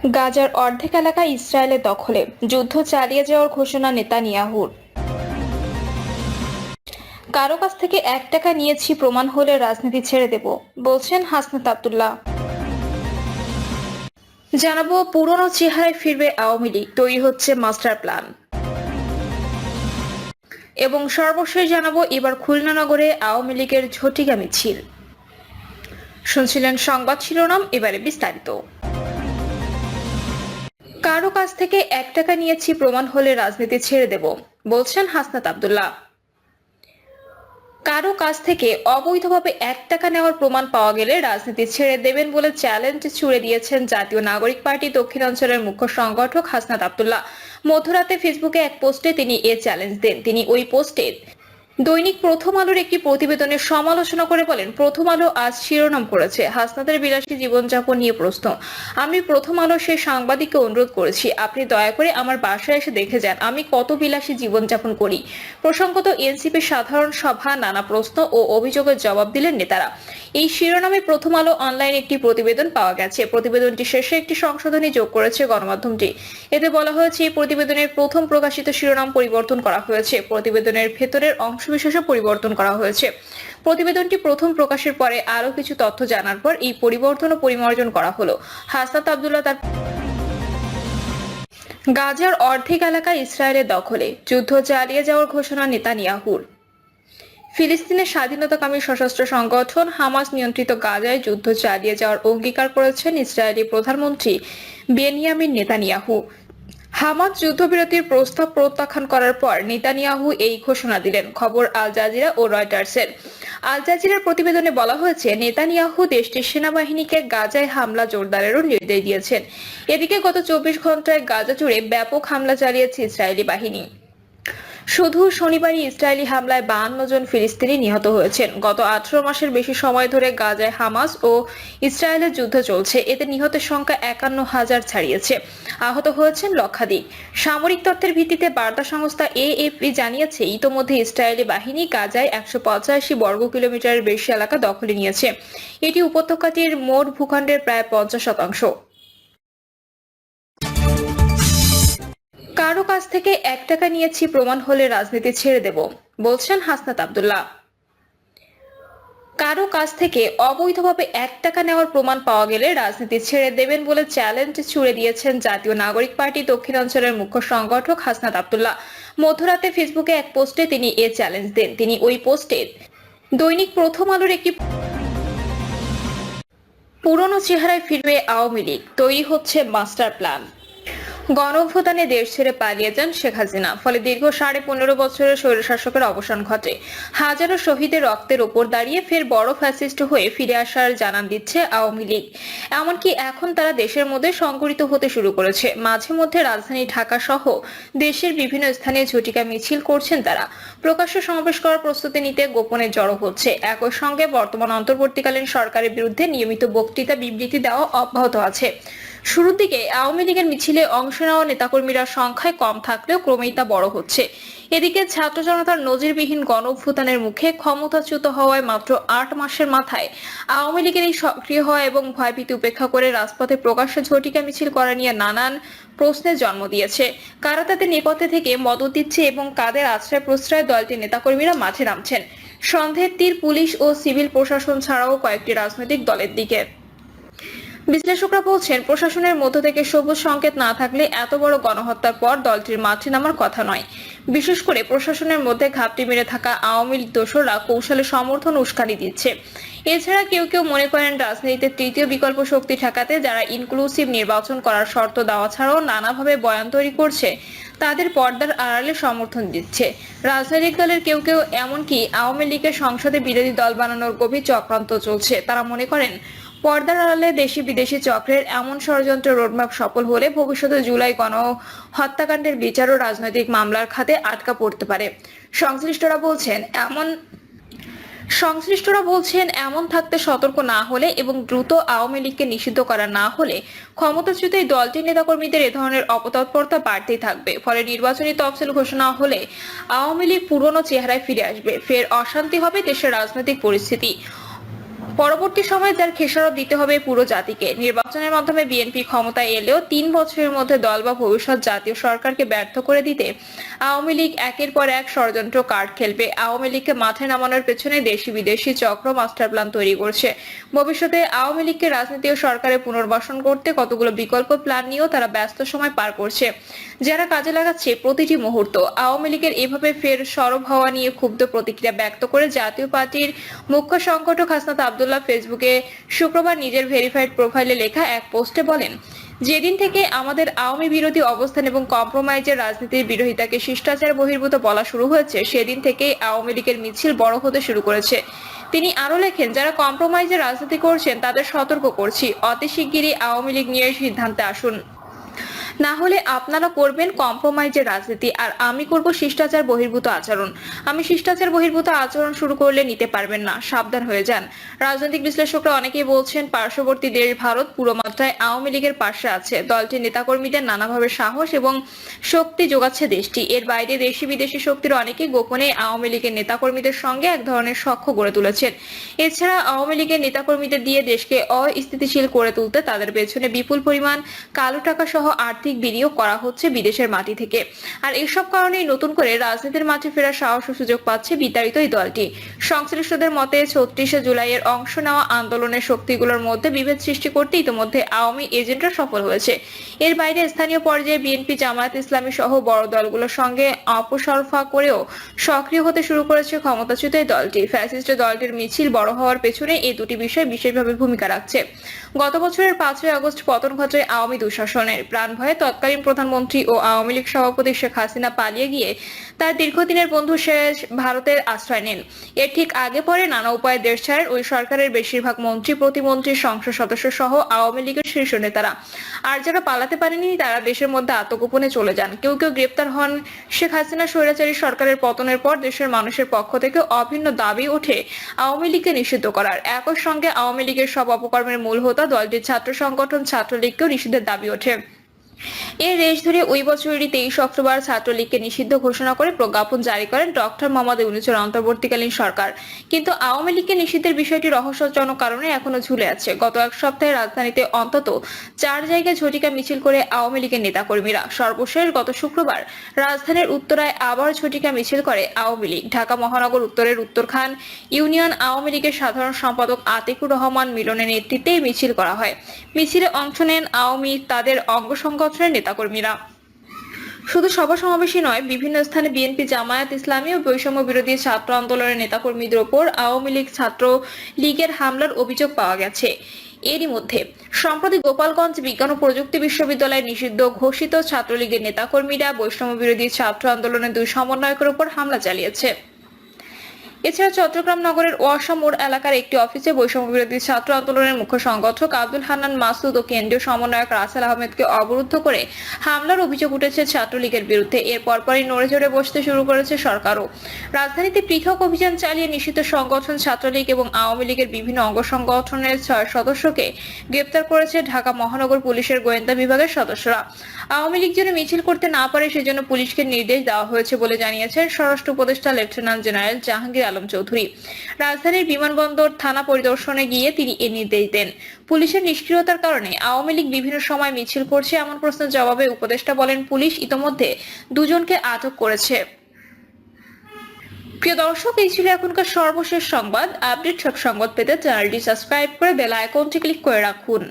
গাজার অর্ধেক এলাকা ইসরায়েলের দখলে, যুদ্ধ চালিয়ে যাওয়ার ঘোষণা নেতানিয়াহুর। কারো কাছ থেকে 1 টাকা নিয়েছি, প্রমাণ হলে রাজনীতি ছেড়ে দেব, বলছেন হাসনাত আব্দুল্লাহ। জানাবো পুরনো চেহারায় ফিরবে আওয়ামী লীগ, তৈরি হচ্ছে মাস্টার প্ল্যান। এবং সর্বশেষ জানাবো এবার খুলনা নগরে আওয়ামী লীগের ঝটিকা মিছিল। শুনছিলেন সংবাদ শিরোনাম, এবারে বিস্তারিত। কারো কাছ থেকে 1 টাকা নিয়েছি, প্রমাণ হলে রাজনীতি ছেড়ে দেব, বলছেন হাসনাত আব্দুল্লাহ। কারো কাছ থেকে অবৈধভাবে 1 টাকা নেওয়ার প্রমাণ পাওয়া গেলে রাজনীতি ছেড়ে দেবেন বলে চ্যালেঞ্জ ছুড়ে দিয়েছেন জাতীয় নাগরিক পার্টি দক্ষিণাঞ্চলের মুখ্য সংগঠক হাসনাত আব্দুল্লাহ। মধ্যরাতে ফেসবুকে এক পোস্টে তিনি এ চ্যালেঞ্জ দেন। তিনি ওই পোস্টে দৈনিক প্রথম আলোর একটি প্রতিবেদনের সমালোচনা করে বলেন, প্রথম আলো আজ শিরোনাম করেছে হাসনাতের বিলাসী জীবনযাপন নিয়ে প্রশ্ন। আমি প্রথম আলো সেই সাংবাদিককে অনুরোধ করেছি, আপনি দয়া করে আমার বাসায় এসে দেখে যান আমি কত বিলাসী জীবনযাপন করি। প্রসঙ্গত এনসিপির সাধারণ সভা নানা প্রশ্ন ও অভিযোগের জবাব দিলেন নেতারা। এই শিরোনামে প্রথম আলো অনলাইন একটি প্রতিবেদন পাওয়া গেছে। প্রতিবেদনটি শেষে একটি সংশোধনী যোগ করেছে গণমাধ্যমটি। এতে বলা হয়েছে এই প্রতিবেদনের প্রথম প্রকাশিত শিরোনাম পরিবর্তন করা হয়েছে, প্রতিবেদনের ভেতরের অংশবিশেষও পরিবর্তন করা হয়েছে। প্রতিবেদনটি প্রথম প্রকাশের পরে আরো কিছু তথ্য জানার পর এই পরিবর্তন ও পরিমার্জন করা হলো। হাসনাত আব্দুল্লাহ তার গাজার অর্ধেক এলাকা ইসরায়েলের দখলে, যুদ্ধ চালিয়ে যাওয়ার ঘোষণা নেতানিয়াহুর। ফিলিস্তিনের স্বাধীনতাকামী সশস্ত্র সংগঠন হামাস নিয়ন্ত্রিত গাজায় যুদ্ধ চালিয়ে যাওয়ার অঙ্গীকার করেছেন ইসরায়েলি প্রধানমন্ত্রী বেনিয়ামিন নেতানিয়াহু। হামাস যুদ্ধবিরতির প্রস্তাব প্রত্যাখ্যান করার পর নেতানিয়াহু এই ঘোষণা দিলেন। খবর আল জাজিরা ও রয়টার্সের। আল জাজিরার প্রতিবেদনে বলা হয়েছে, নেতানিয়াহু দেশটির সেনাবাহিনীকে গাজায় হামলা জোরদারেরও নির্দেশ দিয়েছেন। এদিকে গত 24 ঘন্টায় গাজা জুড়ে ব্যাপক হামলা চালিয়েছে ইসরায়েলি বাহিনী। শুধু শনিবারই ইসরায়েলি হামলায় 52 জন ফিলিস্তিনি নিহত হয়েছেন। গত 18 মাসের বেশি সময় ধরে গাজায় হামাস ও ইসরায়েলের যুদ্ধ চলছে। এতে নিহতের সংখ্যা 51,000 ছাড়িয়েছে, আহত হয়েছেন লক্ষাধিক। সামরিক তথ্যের ভিত্তিতে বার্তা সংস্থা এএফপি জানিয়েছে, ইতোমধ্যে ইসরায়েলি বাহিনী গাজায় 185 বর্গ কিলোমিটারের বেশি এলাকা দখলে নিয়েছে। এটি উপত্যকাটির মোট ভূখণ্ডের প্রায় 50%। কারো কাছ থেকে 1 টাকা নিয়েছি, প্রমাণ হলে রাজনীতি ছেড়ে দেব, বলছেন হাসনাত আব্দুল্লাহ। কারো কাছ থেকে অবৈধভাবে 1 টাকা নেওয়ার প্রমাণ পাওয়া গেলে রাজনীতি ছেড়ে দেবেন বলে চ্যালেঞ্জ ছুড়ে দিয়েছেন জাতীয় নাগরিক পার্টি দক্ষিণাঞ্চলের মুখ্য সংগঠক হাসনাত আব্দুল্লাহ। মধ্যরাতে ফেসবুকে এক পোস্টে তিনি এ চ্যালেঞ্জ দেন। তিনি ওই পোস্টে দৈনিক প্রথম আলোর একটি পুরনো চেহারায় ফিরবে আওয়ামী লীগ, তৈরি হচ্ছে মাস্টার প্ল্যান। গণঅভ্যুত্থানে দেশ ছেড়ে পালিয়ে যান শেখ হাসিনা, ফলে দীর্ঘ 15.5 বছরের স্বৈরশাসকের অবসান ঘটে। হাজারো শহীদের রক্তের ওপর দাঁড়িয়ে ফের বড় ফ্যাসিস্ট হয়ে ফিরে আসার জানান দিচ্ছে আওয়ামী লীগ। এমনকি এখন তারা দেশের মধ্যে সংগঠিত হতে শুরু করেছে। মাঝে মধ্যে রাজধানী ঢাকা সহ দেশের বিভিন্ন স্থানে ঝটিকা মিছিল করছেন তারা। প্রকাশ্য সমাবেশ করার প্রস্তুতি নিতে গোপনে জড়ো হচ্ছে। একই সঙ্গে বর্তমান অন্তর্বর্তীকালীন সরকারের বিরুদ্ধে নিয়মিত বক্তৃতা বিবৃতি দেওয়া অব্যাহত আছে। শুরুর দিকে আওয়ামী লীগের মিছিলে অংশ নেওয়া নেতাকর্মীরা সংখ্যায় কম থাকলেও ক্রমেই তা বড় হচ্ছে। এদিকে ছাত্র জনতার নজিরবিহীন গণঅভ্যুত্থানের মুখে ক্ষমতাচ্যুত হওয়ায় মাত্র 8 মাসের মাথায় আওয়ামী লীগের এই সক্রিয় হওয়া এবং ভয়ভীতি উপেক্ষা করে রাজপথে প্রকাশ্যে ঝটিকা মিছিল করা নিয়ে নানান প্রশ্নের জন্ম দিয়েছে। কারা তাদের নেপথ্যে থেকে মদত দিচ্ছে এবং কাদের আশ্রয় প্রশ্রয় দলটির নেতাকর্মীরা মাঠে নামছেন, সন্দেহের তীর পুলিশ ও সিভিল প্রশাসন ছাড়াও কয়েকটি রাজনৈতিক দলের দিকে। বিশ্লেষকরা বলছেন, প্রশাসনের মধ্য থেকে সবুজ সংকেত না থাকলে এত বড় গণহত্যার পর দলটির মাঠে নামার কথা নয়। বিশেষ করে প্রশাসনের মধ্যে ঘাপটি মেরে থাকা আওয়ামী লীগ দোসররা কৌশলে সমর্থন উস্কানি দিচ্ছে। এছাড়া কেউ কেউ মনে করেন, রাজনীতিতে তৃতীয় বিকল্প শক্তি ঠেকাতে যারা ইনক্লুসিভ নির্বাচন করার শর্ত দেওয়া ছাড়াও নানাভাবে বয়ান তৈরি করছে, তাদের পর্দার আড়ালে সমর্থন দিচ্ছে। রাজনৈতিক দলের কেউ কেউ এমনকি আওয়ামী লীগের সংসদে বিরোধী দল বানানোর গভীর চক্রান্ত চলছে। তারা মনে করেন, পর্দার আড়ালে দেশি বিদেশি চক্রের এমন ষড়যন্ত্র রোডম্যাপ সফল হলে ভবিষ্যতে জুলাই হত্যাকাণ্ডের বিচার ও রাজনৈতিক মামলার খাতে আটকা পড়তে পারে। সংশ্লিষ্টরা বলছেন এমন থাকতে সতর্ক না হলে এবং দ্রুত আওয়ামী লীগকে নিষিদ্ধ করা না হলে ক্ষমতাচ্যুত এই দলটির নেতাকর্মীদের এ ধরনের অপতৎপরতা বাড়তেই থাকবে। ফলে নির্বাচনী তফসিল ঘোষণা হলে আওয়ামী লীগ পুরনো চেহারায় ফিরে আসবে। ফের অশান্তি হবে দেশের রাজনৈতিক পরিস্থিতি। পরবর্তী সময়ে যার খেসারত দিতে হবে পুরো জাতিকে। নির্বাচনের মাধ্যমে বিএনপি ক্ষমতায় এলেও 3 বছরের মধ্যে দল বা ভবিষ্যৎ জাতীয় সরকারকে ব্যর্থ করে দিতে আওয়ামী লীগ একের পর এক ষড়যন্ত্র কার্ড খেলবে। আওয়ামী লীগকে মাঠে নামানোর পেছনে দেশি বিদেশি চক্র মাস্টার প্ল্যান তৈরি করছে। ভবিষ্যতে আওয়ামী লীগকে রাজনীতি ও সরকারে পুনর্বাসন করতে কতগুলো বিকল্প প্ল্যান নিয়েও তারা ব্যস্ত সময় পার করছে, যারা কাজে লাগাচ্ছে প্রতিটি মুহূর্ত। আওয়ামী লীগের এভাবে ফের সরব হওয়া নিয়ে ক্ষুব্ধ প্রতিক্রিয়া ব্যক্ত করে জাতীয় পার্টির মুখ্য সংগঠক হাসনাত আব্দুল্লাহ ফেসবুকে শুক্রবার নিজের ভেরিফাইড প্রোফাইলে লেখা এক পোস্টে বলেন, যেদিন থেকে আমাদের আওয়ামী বিরোধী অবস্থান এবং কম্প্রোমাইজের রাজনীতির বিরোধিতাকে শিষ্টাচার বহির্ভূত বলা শুরু হয়েছে, সেদিন থেকেই আওয়ামী লীগের মিছিল বড় হতে শুরু করেছে। তিনি আরো লেখেন, যারা কম্প্রোমাইজের রাজনীতি করছেন তাদের সতর্ক করছি, অতি শিগগিরই আওয়ামী লীগ নিয়ে সিদ্ধান্তে আসুন, না হলে আপনারা করবেন কম্প্রোমাইজের রাজনীতি আর আমি করব শিষ্টাচার বহির্ভূত আচরণ। আমি শিষ্টাচার বহির্ভূত আচরণ শুরু করলে নিতে পারবেন না, সাবধান হয়ে যান। রাজনৈতিক বিশ্লেষকরা অনেকেই বলছেন, পার্শ্ববর্তী দেশ ভারত পুরো মাত্রায় আওয়ামী লীগের পাশে আছে। দলটির নেতাকর্মীদের নানাভাবে সাহস এবং শক্তি যোগাচ্ছে দেশটি। এর বাইরে দেশি বিদেশি শক্তির অনেকেই গোপনে আওয়ামী লীগের নেতাকর্মীদের সঙ্গে এক ধরনের সখ্য গড়ে তুলেছেন। এছাড়া আওয়ামী লীগের নেতাকর্মীদের দিয়ে দেশকে অস্থিতিশীল করে তুলতে তাদের পেছনে বিপুল পরিমাণ কালো টাকা সহ আর্থিক বিনিয়োগ করা হচ্ছে বিদেশের মাটি থেকে। আর এসব কারণেই নতুন করে রাজনীতির মাঠে ফেরার সাহস ও সুযোগ পাচ্ছে বিতাড়িত এই দলটি। সংশ্লিষ্টদের মতে ৩৬শে জুলাইয়ের অংশ নেওয়া আন্দোলনের শক্তিগুলোর মধ্যে বিভেদ সৃষ্টি করতে ইতিমধ্যে আওয়ামী এজেন্টরা সফল হয়েছে। এর বাইরে স্থানীয় পর্যায়ে বিএনপি, জামায়াত ইসলামী সহ বড় দলগুলোর সঙ্গে অপসরফা করেও সক্রিয় হতে শুরু করেছে ক্ষমতাচ্যুত এই দলটি। ফ্যাসিস্ট দলটির মিছিল বড় হওয়ার পেছনে এই দুটি বিষয় বিশেষভাবে ভূমিকা রাখছে। গত বছরের ৫ই আগস্ট পতন ঘটে আওয়ামী দুঃশাসনের। প্রাণ ভয়ে তৎকালীন প্রধানমন্ত্রী ও আওয়ামী লীগ সভাপতি শেখ হাসিনা পালিয়ে গিয়ে তার দীর্ঘদিনের বন্ধু শেখ ভারতের আশ্রয় নেন। এর ঠিক আগে পরে নানা উপায়ে দেশ ছাড়েন ওই সরকারের বেশিরভাগ মন্ত্রী, প্রতিমন্ত্রী, সংসদ সদস্য সহ আওয়ামী লীগের শীর্ষ নেতারা। আর যারা পালাতে পারেনি তারা দেশের মধ্যে আত্মগোপনে চলে যান। কেউ কেউ গ্রেপ্তার হন। শেখ হাসিনা স্বৈরাচারী সরকারের পতনের পর দেশের মানুষের পক্ষ থেকে অভিন্ন দাবি ওঠে আওয়ামী লীগকে নিষিদ্ধ করার। একই সঙ্গে আওয়ামী লীগের সব অপকর্মের মূল হোতা দলটির ছাত্র সংগঠন ছাত্রলীগকেও নিষিদ্ধের দাবি ওঠে। এর রেশ ধরে ওই বছরেরই 23 অক্টোবর ছাত্রলীগকে নিষিদ্ধ ঘোষণা করে প্রজ্ঞাপন জারি করেন ডক্টর মোহাম্মদ ইউনূসের অন্তর্বর্তীকালীন সরকার। কিন্তু আওয়ামী লীগকে নিষিদ্ধের বিষয়টি রহস্যজনক কারণে এখনো ঝুলে আছে। গত এক সপ্তাহে রাজধানীতে অন্তত 4 জায়গায় ঝটিকা মিছিল করে আওয়ামী লীগের নেতাকর্মীরা। সর্বশেষ গত শুক্রবার রাজধানীর উত্তরায় আবার ঝটিকা মিছিল করে আওয়ামী লীগ। ঢাকা মহানগর উত্তরের উত্তরখান ইউনিয়ন আওয়ামী লীগের সাধারণ সম্পাদক আতিকুর রহমান মিলনের নেতৃত্বে মিছিল করা হয়। মিছিলে অংশ নেন আওয়ামী তাদের অঙ্গ সংগঠনের নেতাকর্মীরা। শুধু সভা সমাবেশই নয়, বিভিন্ন স্থানে বিএনপি, জামায়াত ইসলামী ও বৈষম্য বিরোধী ছাত্র আন্দোলনের নেতাকর্মীদের ওপর আওয়ামী লীগ ছাত্র লীগের হামলার অভিযোগ পাওয়া গেছে। এরই মধ্যে সম্প্রতি গোপালগঞ্জ বিজ্ঞান ও প্রযুক্তি বিশ্ববিদ্যালয়ে নিষিদ্ধ ঘোষিত ছাত্রলীগের নেতাকর্মীরা বৈষম্য বিরোধী ছাত্র আন্দোলনের 2 সমন্বয়কের উপর হামলা চালিয়েছে। এছাড়া চট্টগ্রাম নগরের ওয়াসা মোড় এলাকার একটি অফিসে বৈষম্য বিরোধী ছাত্র আন্দোলনের মুখ্য সংগঠক আব্দুল হান্নান মাসুদ ও কেন্দ্রীয় সমন্বয়ক রাসেল আহমেদকে অবরুদ্ধ করে হামলার অভিযোগ উঠেছে ছাত্রলীগের বিরুদ্ধে। এর পরপরই নড়ে চড়ে বসতে শুরু করেছে সরকারও। রাজধানীতে পৃথক অভিযান চালিয়ে নিষিদ্ধ সংগঠন ছাত্রলীগ এবং আওয়ামী লীগের বিভিন্ন অঙ্গ সংগঠনের 6 সদস্যকে গ্রেপ্তার করেছে ঢাকা মহানগর পুলিশের গোয়েন্দা বিভাগের সদস্যরা। আওয়ামী লীগ যেন মিছিল করতে না পারে সেজন্য পুলিশকে নির্দেশ দেওয়া হয়েছে বলে জানিয়েছেন স্বরাষ্ট্র উপদেষ্টা লেফটেন্যান্ট জেনারেল জাহাঙ্গীর আলম চৌধুরী। রাজধানীর বিমানবন্দর থানা পরিদর্শনে গিয়ে তিনি এ নির্দেশ দেন। পুলিশের নিষ্ক্রিয়তার কারণে আওয়ামী লীগ বিভিন্ন সময় মিছিল করছে এমন প্রশ্নের জবাবে উপদেষ্টা বলেন, পুলিশ ইতোমধ্যে 2 জনকে আটক করেছে। প্রিয় দর্শক, এই ছিল এখনকার সর্বশেষ সংবাদ। আপডেট সব সংবাদ পেতে চ্যানেলটি সাবস্ক্রাইব করে বেল আইকনটি ক্লিক করে রাখুন।